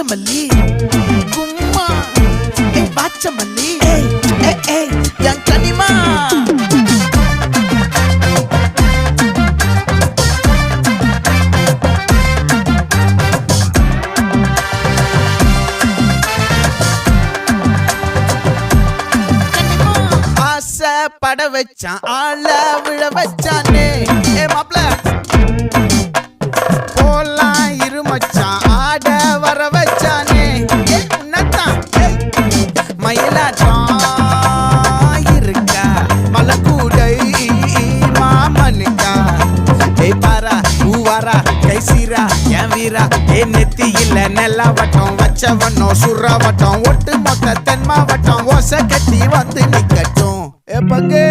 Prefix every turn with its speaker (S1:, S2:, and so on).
S1: நாகமல்லி கும்மா பாச்சமல்லி என் கனிமா பட வச்சான் ஆள விழ வச்சானே மாப்ள போலாம் இருமச்சான் ஆட வர வச்சானே உன்னத்தான் மயிலாட்டம் இருக்கா மலக்கூடை மாமனுக்கா பாரா பூவாரா கைசீரா என் வீரா நெத்தி இல்ல நெல்லா வட்டம் வச்சவனும் சுறா வட்டம் ஒட்டு மொத்த தென் மாவட்டம் ஓசை கட்டி வந்து நிக்கட்டும் பங்கே